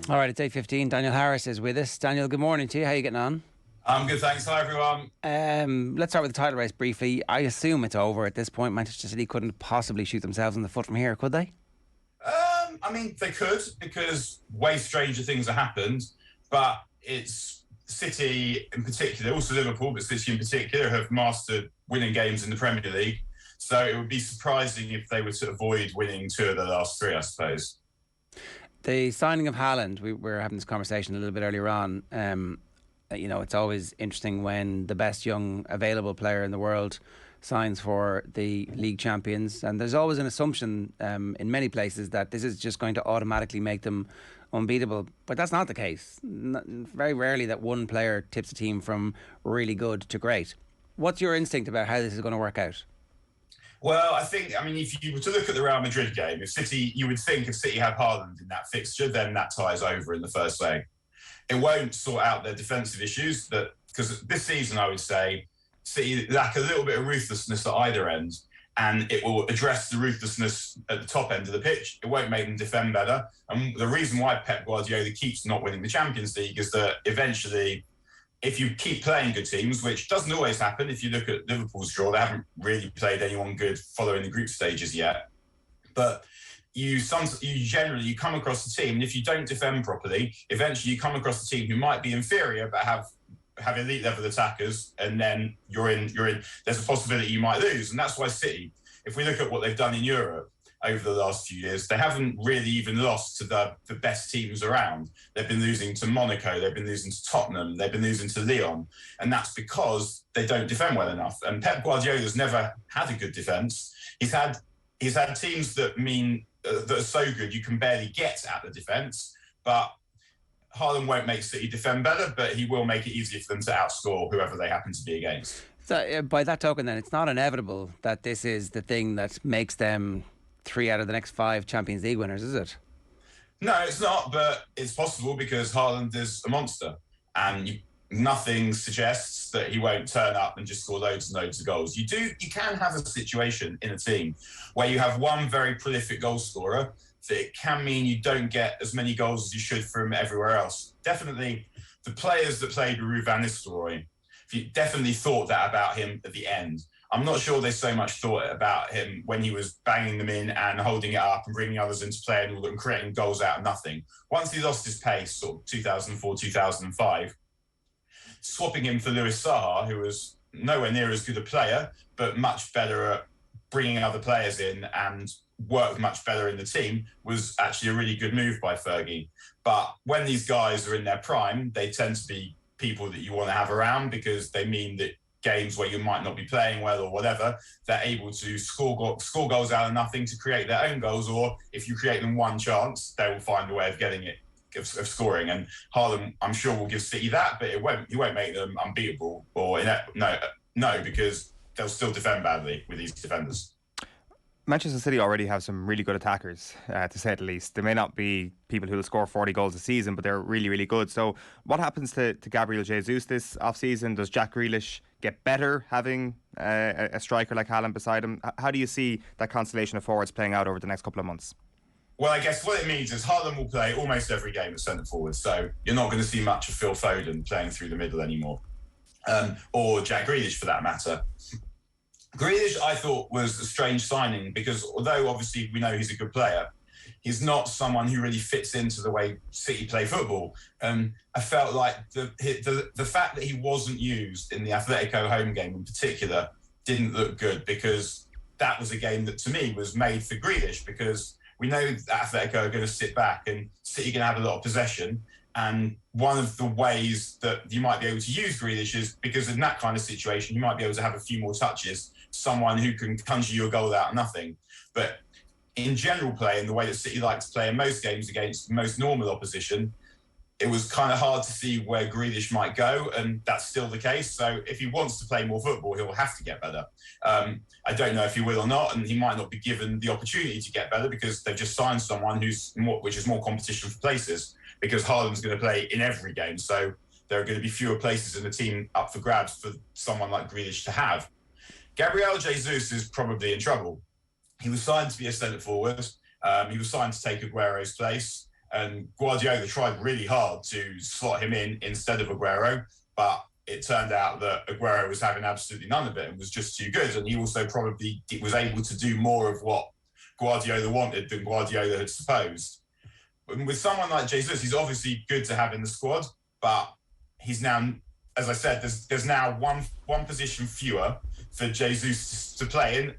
All right, it's 8:15. Daniel Harris is with us. Daniel, good morning to you. How are you getting on? I'm good, thanks. Hi, everyone. Let's start with the title race briefly. I assume it's over at this point. Manchester City couldn't possibly shoot themselves in the foot from here, could they? I mean, they could, because way stranger things have happened, but it's City in particular, also Liverpool, but City in particular have mastered winning games in the Premier League. So it would be surprising if they were to avoid winning two of the last three, I suppose. The signing of Haaland, we were having this conversation a little bit earlier on. It's always interesting when the best young available player in the world signs for the league champions, and there's always an assumption in many places that this is just going to automatically make them unbeatable, but that's not the case. Very rarely that one player tips a team from really good to great. What's your instinct about how this is going to work out? Well, if you were to look at the Real Madrid game, you would think if City have Haaland in that fixture, then that ties over in the first leg. It won't sort out their defensive issues, because this season, I would say, City lack a little bit of ruthlessness at either end, and it will address the ruthlessness at the top end of the pitch. It won't make them defend better. And the reason why Pep Guardiola keeps not winning the Champions League is that eventually, if you keep playing good teams, which doesn't always happen, if you look at Liverpool's draw, they haven't really played anyone good following the group stages yet. But you generally come across a team, and if you don't defend properly, eventually you come across a team who might be inferior but have elite level attackers, and then you're in. There's a possibility you might lose, and that's why City, if we look at what they've done in Europe over the last few years, they haven't really even lost to the best teams around. They've been losing to Monaco, they've been losing to Tottenham, they've been losing to Lyon, and that's because they don't defend well enough. And Pep Guardiola's never had a good defence. He's had teams that are so good you can barely get at the defence, but Haaland won't make City defend better, but he will make it easier for them to outscore whoever they happen to be against. So, by that token, then, it's not inevitable that this is the thing that makes them 3 out of the next 5 Champions League winners, is it? No, it's not, but it's possible because Haaland is a monster, and nothing suggests that he won't turn up and just score loads and loads of goals. You can have a situation in a team where you have one very prolific goal scorer, that it can mean you don't get as many goals as you should from everywhere else. Definitely, the players that played with Ruud van Nistelrooy, you definitely thought that about him at the end. I'm not sure they so much thought about him when he was banging them in and holding it up and bringing others into play and creating goals out of nothing. Once he lost his pace, sort of 2004, 2005, swapping him for Louis Saha, who was nowhere near as good a player, but much better at bringing other players in and worked much better in the team, was actually a really good move by Fergie. But when these guys are in their prime, they tend to be people that you want to have around, because they mean that games where you might not be playing well or whatever, they're able to score goals out of nothing to create their own goals, or if you create them one chance, they will find a way of getting it, of scoring. And Haaland, I'm sure, will give City that, but he won't make them unbeatable, or no, because they'll still defend badly with these defenders. Manchester City already have some really good attackers, to say the least. They may not be people who will score 40 goals a season, but they're really, really good. So what happens to Gabriel Jesus this off-season? Does Jack Grealish get better having a striker like Haaland beside him? How do you see that constellation of forwards playing out over the next couple of months? Well, I guess what it means is Haaland will play almost every game at centre-forward, so you're not going to see much of Phil Foden playing through the middle anymore, or Jack Grealish for that matter. Grealish, I thought, was a strange signing because although obviously we know he's a good player, he's not someone who really fits into the way City play football. I felt like the fact that he wasn't used in the Atletico home game in particular didn't look good, because that was a game that to me was made for Grealish, because we know that Atletico are going to sit back and City are going to have a lot of possession. And one of the ways that you might be able to use Grealish is because in that kind of situation, you might be able to have a few more touches, someone who can conjure you a goal out of nothing. But in general play, in the way that City like to play in most games against most normal opposition, it was kind of hard to see where Grealish might go, and that's still the case. So if he wants to play more football, he'll have to get better. I don't know if he will or not, and he might not be given the opportunity to get better because they've just signed someone which is more competition for places, because Haaland's going to play in every game. So there are going to be fewer places in the team up for grabs for someone like Grealish to have. Gabriel Jesus is probably in trouble. He was signed to be a centre-forward. He was signed to take Aguero's place. And Guardiola tried really hard to slot him in instead of Aguero, but it turned out that Aguero was having absolutely none of it and was just too good. And he also probably was able to do more of what Guardiola wanted than Guardiola had supposed. And with someone like Jesus, he's obviously good to have in the squad, but he's now, as I said, there's now one position fewer for Jesus to play in,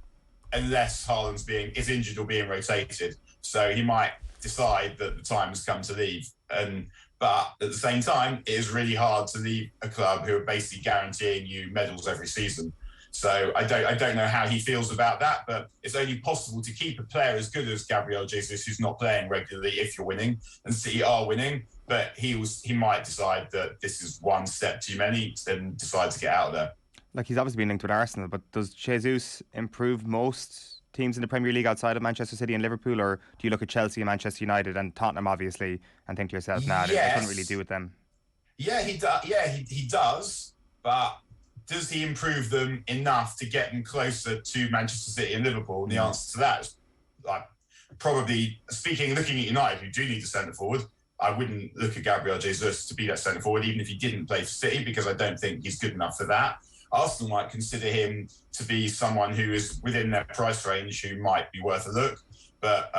unless Haaland's is injured or being rotated. So he might decide that the time has come to leave. But at the same time, it is really hard to leave a club who are basically guaranteeing you medals every season. So I don't know how he feels about that, but it's only possible to keep a player as good as Gabriel Jesus, who's not playing regularly, if you're winning, and City are winning. But he might decide that this is one step too many and decide to get out of there. Like, he's obviously been linked with Arsenal, but does Jesus improve most teams in the Premier League outside of Manchester City and Liverpool, or do you look at Chelsea and Manchester United and Tottenham, obviously, and think to yourself, nah, they couldn't really do with them? Yeah, he does. Yeah, he does. But does he improve them enough to get them closer to Manchester City and Liverpool? And the answer to that is, like, probably looking at United, who do need a centre forward. I wouldn't look at Gabriel Jesus to be that centre forward, even if he didn't play for City, because I don't think he's good enough for that. Arsenal might consider him to be someone who is within their price range, who might be worth a look. But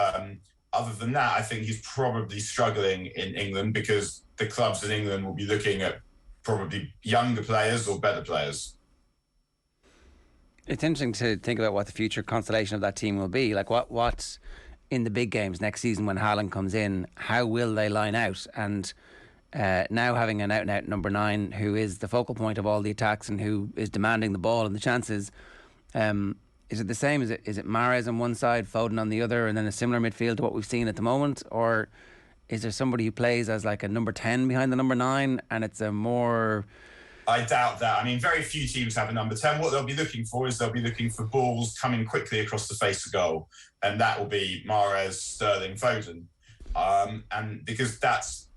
other than that, I think he's probably struggling in England, because the clubs in England will be looking at probably younger players or better players. It's interesting to think about what the future constellation of that team will be. Like, what in the big games next season when Haaland comes in, how will they line out? And now having an out-and-out number 9 who is the focal point of all the attacks and who is demanding the ball and the chances, is it the same? Is it Mahrez on one side, Foden on the other, and then a similar midfield to what we've seen at the moment? Or is there somebody who plays as like a number 10 behind the number 9 and it's a more... I doubt that. I mean, very few teams have a number 10. What they'll be looking for is they'll be looking for balls coming quickly across the face of goal. And that will be Mahrez, Sterling, Foden. And because that's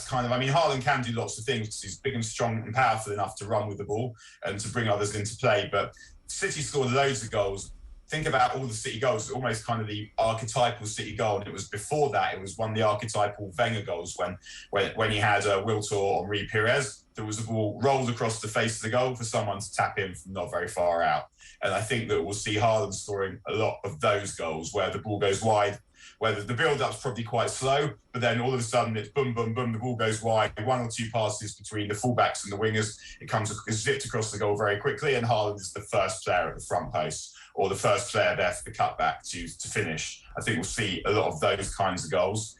kind of, I mean, Haaland can do lots of things. He's big and strong and powerful enough to run with the ball and to bring others into play. But City scored loads of goals. Think about all the City goals, almost kind of the archetypal City goal. And it was before that, it was one of the archetypal Wenger goals when he had Wiltor or Henri Perez. There was a ball rolled across the face of the goal for someone to tap in from not very far out. And I think that we'll see Haaland scoring a lot of those goals where the ball goes wide, where the build-up's probably quite slow, but then all of a sudden it's boom, boom, boom, the ball goes wide, 1 or 2 passes between the fullbacks and the wingers, it's zipped across the goal very quickly, and Haaland is the first player at the front post, or the first player there for the cutback to finish. I think we'll see a lot of those kinds of goals,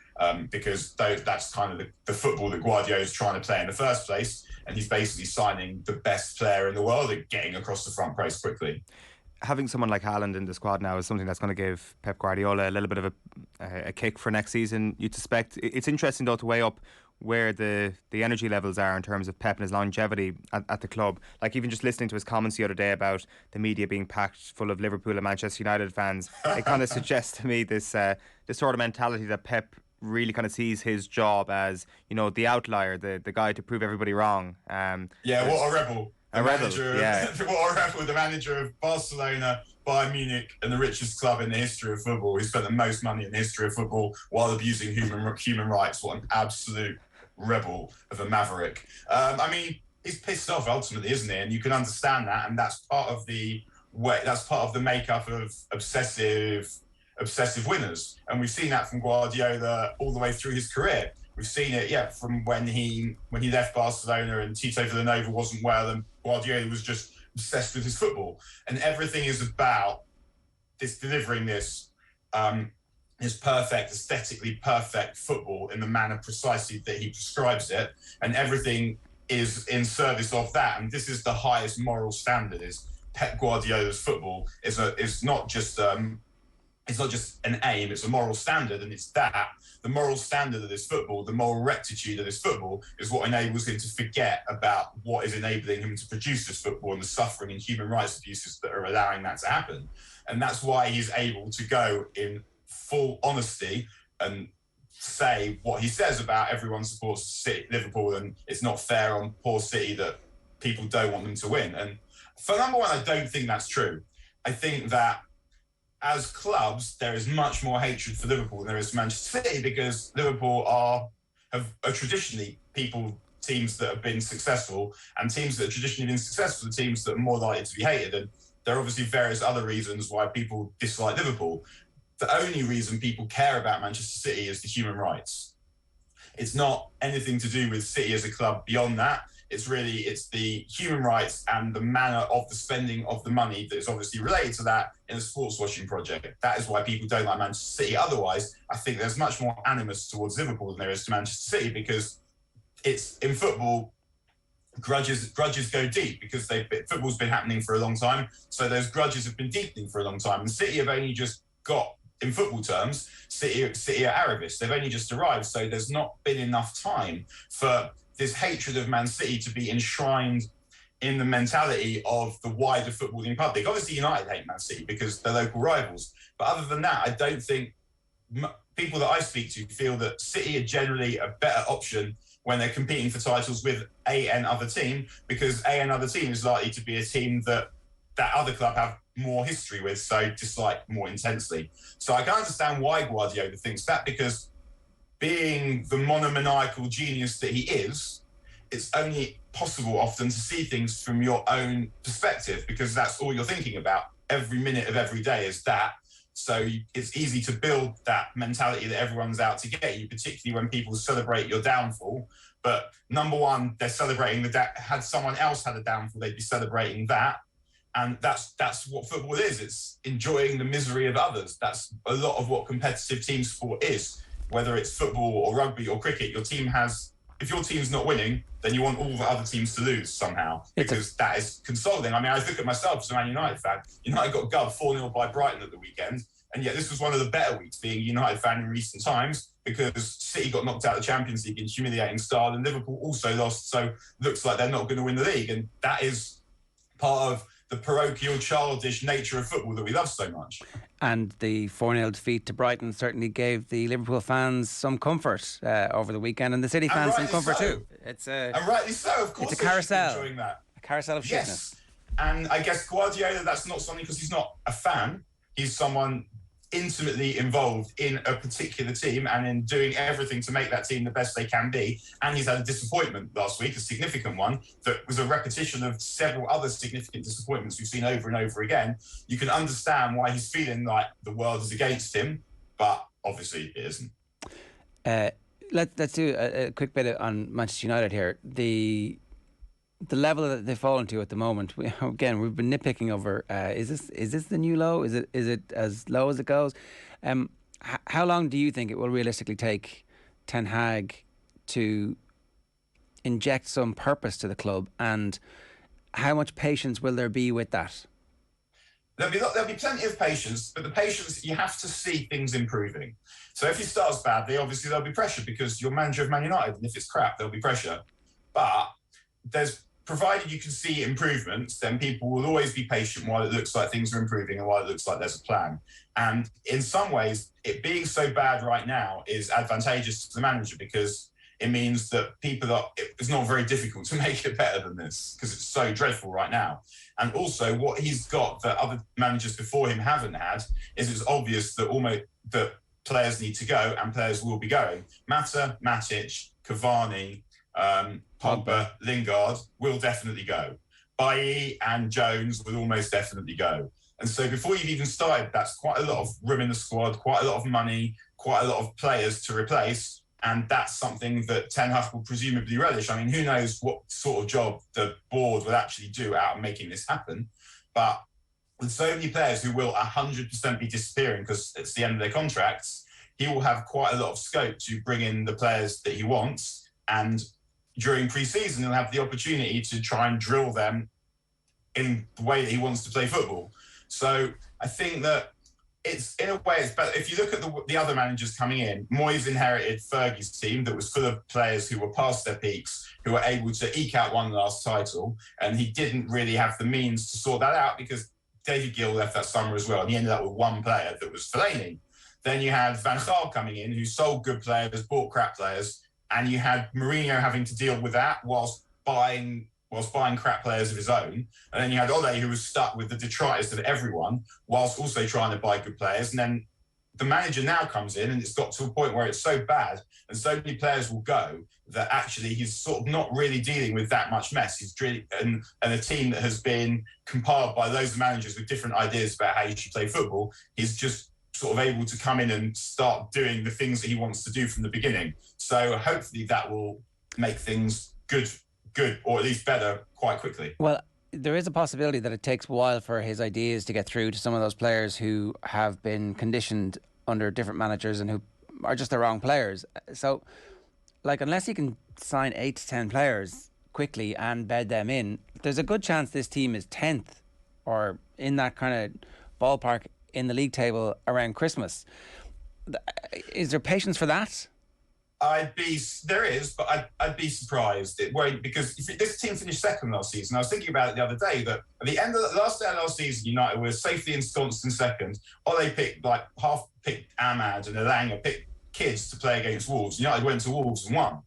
because that's kind of the football that Guardiola is trying to play in the first place, and he's basically signing the best player in the world and getting across the front post quickly. Having someone like Haaland in the squad now is something that's going to give Pep Guardiola a little bit of a kick for next season, you'd suspect. It's interesting, though, to weigh up where the energy levels are in terms of Pep and his longevity at the club. Like, even just listening to his comments the other day about the media being packed full of Liverpool and Manchester United fans, it kind of suggests to me this sort of mentality that Pep really kind of sees his job as, you know, the outlier, the guy to prove everybody wrong. What a rebel. The manager of Barcelona, Bayern Munich, and the richest club in the history of football. He spent the most money in the history of football while abusing human rights. What an absolute rebel of a maverick. I mean, he's pissed off ultimately, isn't he? And you can understand that, and that's part of the makeup of obsessive winners. And we've seen that from Guardiola all the way through his career. We've seen it, from when he left Barcelona and Tito Villanova wasn't well, and Guardiola was just obsessed with his football. And everything is about delivering this perfect, aesthetically perfect football in the manner precisely that he prescribes it. And everything is in service of that. And this is the highest moral standard. Is Pep Guardiola's football is not just an aim, it's a moral standard, and it's that. The moral standard of this football, the moral rectitude of this football, is what enables him to forget about what is enabling him to produce this football and the suffering and human rights abuses that are allowing that to happen. And that's why he's able to go in full honesty and say what he says about everyone supports City, Liverpool, and it's not fair on poor City that people don't want them to win. And for number one, I don't think that's true. I think that as clubs, there is much more hatred for Liverpool than there is for Manchester City, because Liverpool are traditionally teams that have been successful, and teams that have traditionally been successful are teams that are more likely to be hated. And there are obviously various other reasons why people dislike Liverpool. The only reason people care about Manchester City is the human rights. It's not anything to do with City as a club beyond that. It's the human rights and the manner of the spending of the money that is obviously related to that in a sports washing project. That is why people don't like Manchester City. Otherwise, I think there's much more animus towards Liverpool than there is to Manchester City, because it's in football, grudges go deep, because football's been happening for a long time. So those grudges have been deepening for a long time. And City have only just got, in football terms, City are Arabists. They've only just arrived. So there's not been enough time for this hatred of Man City to be enshrined in the mentality of the wider footballing public. Obviously, United hate Man City because they're local rivals. But other than that, I don't think people that I speak to feel that City are generally a better option when they're competing for titles with another team, because another team is likely to be a team that other club have more history with, so dislike more intensely. So I can understand why Guardiola thinks that, because being the monomaniacal genius that he is, it's only possible often to see things from your own perspective, because that's all you're thinking about every minute of every day is that. So it's easy to build that mentality that everyone's out to get you, particularly when people celebrate your downfall. But number one, they're celebrating had someone else had a downfall, they'd be celebrating that. And that's what football is. It's enjoying the misery of others. That's a lot of what competitive team sport is. Whether it's football or rugby or cricket, if your team's not winning, then you want all the other teams to lose somehow, because that is consoling. I mean, I look at myself as a Man United fan. United got gubbed 4-0 by Brighton at the weekend, and yet this was one of the better weeks being a United fan in recent times, because City got knocked out of the Champions League in humiliating style, and Liverpool also lost, so looks like they're not going to win the league. And that is part of the parochial, childish nature of football that we love so much. And the 4-0 defeat to Brighton certainly gave the Liverpool fans some comfort over the weekend, and the City fans some comfort too. And rightly so, of course. It's a carousel. Enjoying that. A carousel of shitness. Yes. And I guess Guardiola, that's not something, because he's not a fan. He's someone intimately involved in a particular team and in doing everything to make that team the best they can be. And he's had a disappointment last week, a significant one, that was a repetition of several other significant disappointments we've seen over and over again. You can understand why he's feeling like the world is against him, but obviously it isn't. Let's do a quick bit on Manchester United here. The level that they've fallen to at the moment. We've been nitpicking over. Is this the new low? Is it as low as it goes? How long do you think it will realistically take Ten Hag to inject some purpose to the club, and how much patience will there be with that? There'll be plenty of patience, but the patience, you have to see things improving. So if he starts badly, obviously there'll be pressure, because you're manager of Man United, and if it's crap, there'll be pressure. But provided you can see improvements, then people will always be patient while it looks like things are improving and while it looks like there's a plan. And in some ways, it being so bad right now is advantageous to the manager, because it means that it's not very difficult to make it better than this, because it's so dreadful right now. And also what he's got that other managers before him haven't had is it's obvious that that players need to go, and players will be going. Mata, Matic, Cavani, Pogba, Lingard will definitely go. Bailly and Jones will almost definitely go. And so before you've even started, that's quite a lot of room in the squad, quite a lot of money, quite a lot of players to replace. And that's something that Ten Hag will presumably relish. I mean, who knows what sort of job the board will actually do out of making this happen. But with so many players who will 100% be disappearing because it's the end of their contracts, he will have quite a lot of scope to bring in the players that he wants. And during pre-season, he'll have the opportunity to try and drill them in the way that he wants to play football. So I think that it's better. If you look at the other managers coming in, Moyes inherited Fergie's team that was full of players who were past their peaks, who were able to eke out one last title, and he didn't really have the means to sort that out because David Gill left that summer as well, and he ended up with one player that was Fellaini. Then you had Van Gaal coming in, who sold good players, bought crap players, and you had Mourinho having to deal with that whilst buying whilst buying crap players of his own. And then you had Ole, who was stuck with the detritus of everyone, whilst also trying to buy good players. And then the manager now comes in, and it's got to a point where it's so bad and so many players will go that actually he's sort of not really dealing with that much mess. He's really, and a team that has been compiled by loads of managers with different ideas about how you should play football, he's just sort of able to come in and start doing the things that he wants to do from the beginning. So hopefully that will make things good, or at least better quite quickly. Well, there is a possibility that it takes a while for his ideas to get through to some of those players who have been conditioned under different managers and who are just the wrong players. So, like, unless he can sign 8 to 10 players quickly and bed them in, there's a good chance this team is 10th or in that kind of ballpark in the league table around Christmas. Is there patience for that? There is, but I'd be surprised. It won't, because if this team finished second last season, I was thinking about it the other day, that at the end of the last day of last season, United were safely ensconced in second. Ole picked half-picked Ahmad and Elanga picked kids to play against Wolves. United went to Wolves and won.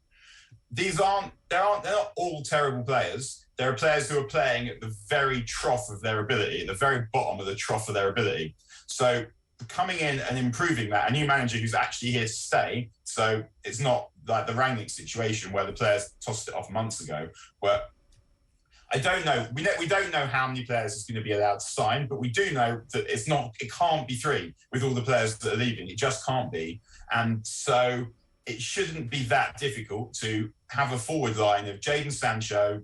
They're not all terrible players. There are players who are playing at the very trough of their ability, at the very bottom of the trough of their ability. So coming in and improving that, a new manager who's actually here to stay, so it's not like the Rangnick situation where the players tossed it off months ago, where I don't know, we don't know how many players is going to be allowed to sign, but we do know that it can't be 3 with all the players that are leaving. It just can't be. And so it shouldn't be that difficult to have a forward line of Jadon Sancho,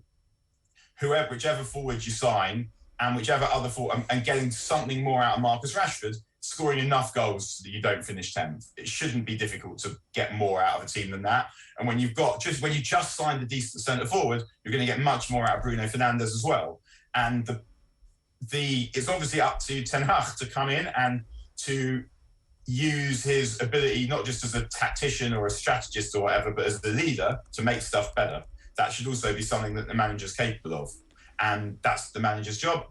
whichever forward you sign, and whichever other forward, and getting something more out of Marcus Rashford, scoring enough goals so that you don't finish 10th. It shouldn't be difficult to get more out of a team than that. And when you just signed a decent centre forward, you're going to get much more out of Bruno Fernandes as well. And it's obviously up to Ten Hag to come in and to use his ability, not just as a tactician or a strategist or whatever, but as the leader to make stuff better. That should also be something that the manager's capable of. And that's the manager's job.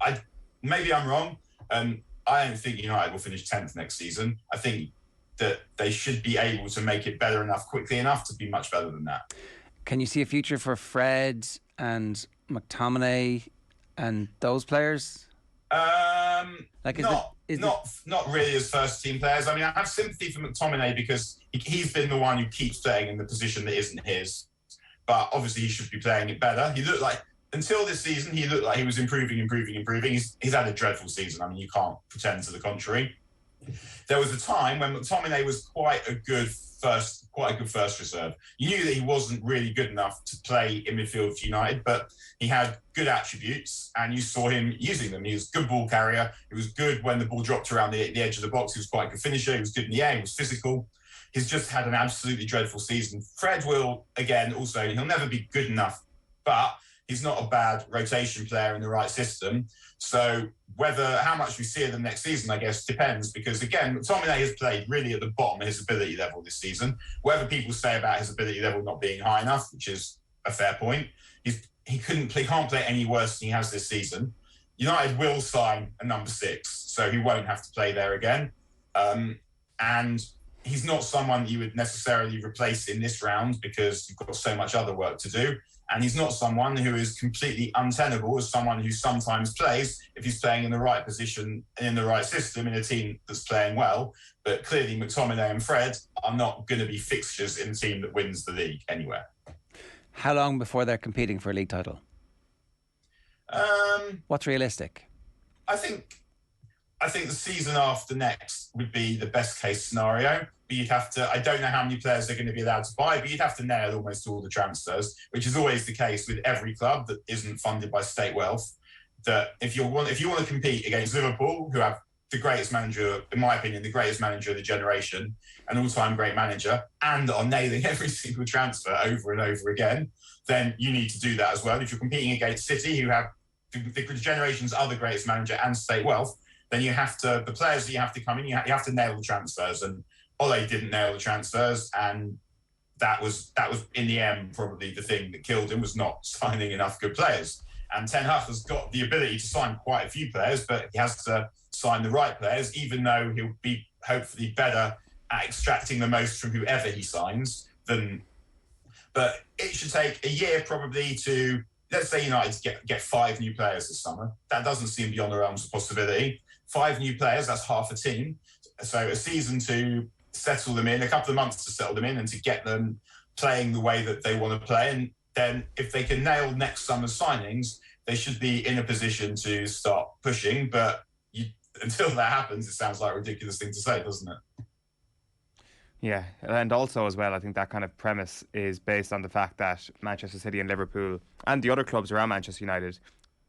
Maybe I'm wrong. I don't think United will finish 10th next season. I think that they should be able to make it better enough, quickly enough, to be much better than that. Can you see a future for Fred and McTominay and those players? Not really as first team players. I mean, I have sympathy for McTominay because he's been the one who keeps playing in the position that isn't his. But obviously he should be playing it better. He looked like, until this season, he looked like he was improving. He's had a dreadful season. I mean, you can't pretend to the contrary. There was a time when McTominay was quite a good first reserve. You knew that he wasn't really good enough to play in midfield for United, but he had good attributes, and you saw him using them. He was a good ball carrier. He was good when the ball dropped around the edge of the box. He was quite a good finisher. He was good in the air. He was physical. He's just had an absolutely dreadful season. Fred will, again, also, he'll never be good enough, but he's not a bad rotation player in the right system. So how much we see of them next season, I guess, depends. Because, again, McTominay has played really at the bottom of his ability level this season. Whatever people say about his ability level not being high enough, which is a fair point, he can't play any worse than he has this season. United will sign a number 6, so he won't have to play there again. And he's not someone you would necessarily replace in this round because you've got so much other work to do. And he's not someone who is completely untenable as someone who sometimes plays if he's playing in the right position and in the right system in a team that's playing well. But clearly McTominay and Fred are not going to be fixtures in a team that wins the league anywhere. How long before they're competing for a league title? What's realistic? I think the season after next would be the best case scenario. But you'd have to, I don't know how many players they're going to be allowed to buy, but you'd have to nail almost all the transfers, which is always the case with every club that isn't funded by state wealth. That if you want to compete against Liverpool, who have the greatest manager, in my opinion, the greatest manager of the generation, an all-time great manager, and are nailing every single transfer over and over again, then you need to do that as well. If you're competing against City, who have the generation's other greatest manager and state wealth, then the players that you have to come in, you have to nail the transfers. And Ole didn't nail the transfers, and that was in the end probably the thing that killed him, was not signing enough good players. And Ten Hag has got the ability to sign quite a few players, but he has to sign the right players, even though he'll be hopefully better at extracting the most from whoever he signs than. But it should take a year probably to let's say United get 5 new players this summer. That doesn't seem beyond the realms of possibility. 5 new players, that's half a team. So a season to settle them in, a couple of months to settle them in and to get them playing the way that they want to play. And then if they can nail next summer's signings, they should be in a position to start pushing. But until that happens, it sounds like a ridiculous thing to say, doesn't it? Yeah, and also as well, I think that kind of premise is based on the fact that Manchester City and Liverpool and the other clubs around Manchester United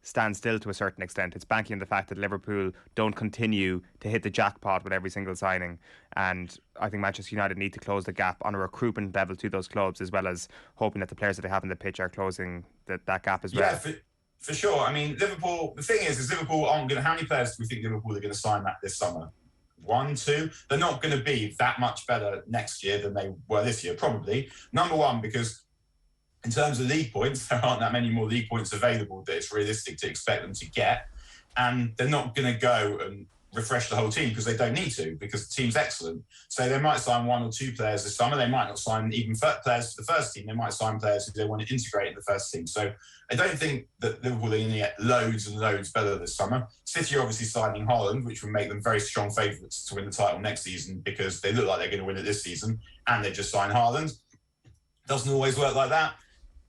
stand still to a certain extent. It's banking on the fact that Liverpool don't continue to hit the jackpot with every single signing. And I think Manchester United need to close the gap on a recruitment level to those clubs, as well as hoping that the players that they have in the pitch are closing that gap as well. Yeah, for sure. I mean, Liverpool, the thing is Liverpool aren't going to... How many players do we think Liverpool are going to sign this summer? 1, 2? They're not going to be that much better next year than they were this year, probably. Number one, because in terms of league points, there aren't that many more league points available that it's realistic to expect them to get. And they're not going to go and refresh the whole team because they don't need to, because the team's excellent. So they might sign 1 or 2 players this summer. They might not sign even players for the first team. They might sign players who they want to integrate in the first team. So I don't think that Liverpool are going to get loads and loads better this summer. City are obviously signing Haaland, which will make them very strong favourites to win the title next season because they look like they're going to win it this season, and they just signed Haaland. Doesn't always work like that.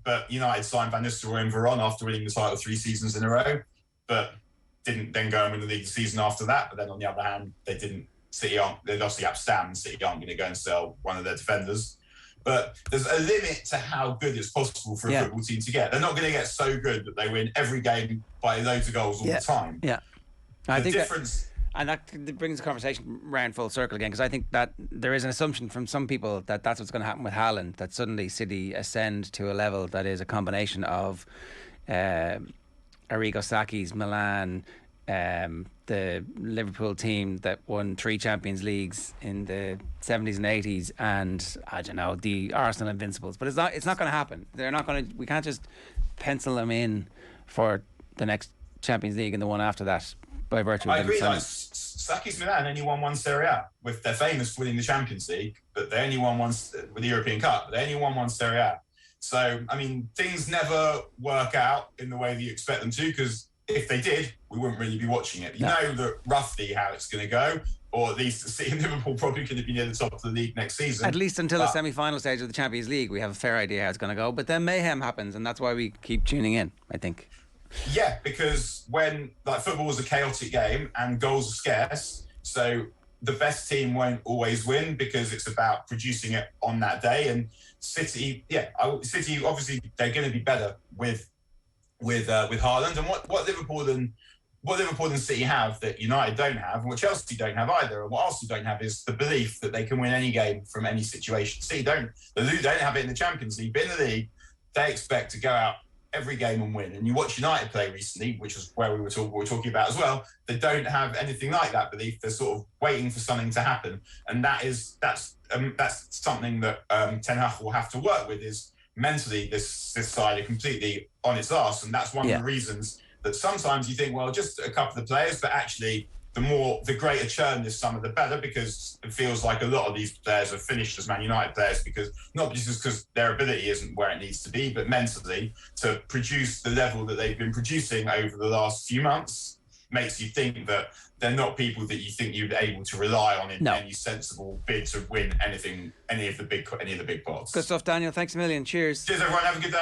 But United signed Van Nistelrooy and Varane after winning the title 3 seasons in a row, but didn't then go and win the league the season after that. But then on the other hand, they lost the Abstam. City aren't going to go and sell one of their defenders. But there's a limit to how good it's possible for a football team to get. They're not going to get so good that they win every game by loads of goals all the time. Yeah, I think difference. And that brings the conversation round full circle again, because I think that there is an assumption from some people that that's what's going to happen with Haaland, that suddenly City ascend to a level that is a combination of Arrigo Sacchi's Milan, the Liverpool team that won 3 Champions Leagues in the 70s and 80s, and I don't know, the Arsenal Invincibles. But it's not going to happen. They're not going to. We can't just pencil them in for the next Champions League and the one after that by virtue of I agree. Like, Sacchi's Milan only won 1 Serie A. They're famous for winning the Champions League, but they only won one with the European Cup. But they only won 1 Serie A. So, I mean, things never work out in the way that you expect them to, because if they did, we wouldn't really be watching it. You know that roughly how it's going to go, or at least City and Liverpool probably going to be near the top of the league next season. At least until the semi-final stage of the Champions League, we have a fair idea how it's going to go. But then mayhem happens, and that's why we keep tuning in, I think. Yeah, because when football is a chaotic game and goals are scarce, so the best team won't always win because it's about producing it on that day. And City, City obviously they're going to be better with Haaland. And what Liverpool and City have that United don't have, and what Chelsea don't have either, and what Arsenal don't have, is the belief that they can win any game from any situation. City don't have it in the Champions League, but in the league they expect to go out every game and win. And you watch United play recently, which was where we were talking about as well. They don't have anything like that belief. They're sort of waiting for something to happen, and that's something that Ten Hag will have to work with. Is mentally this side are completely on its arse, and that's one of the reasons that sometimes you think, well, just a couple of players, but actually the greater churn this summer, the better, because it feels like a lot of these players are finished as Man United players, because not just because their ability isn't where it needs to be, but mentally to produce the level that they've been producing over the last few months makes you think that they're not people that you think you'd be able to rely on in any sensible bid to win any of the big pots. Good stuff, Daniel. Thanks a million. Cheers. Cheers, everyone. Have a good day.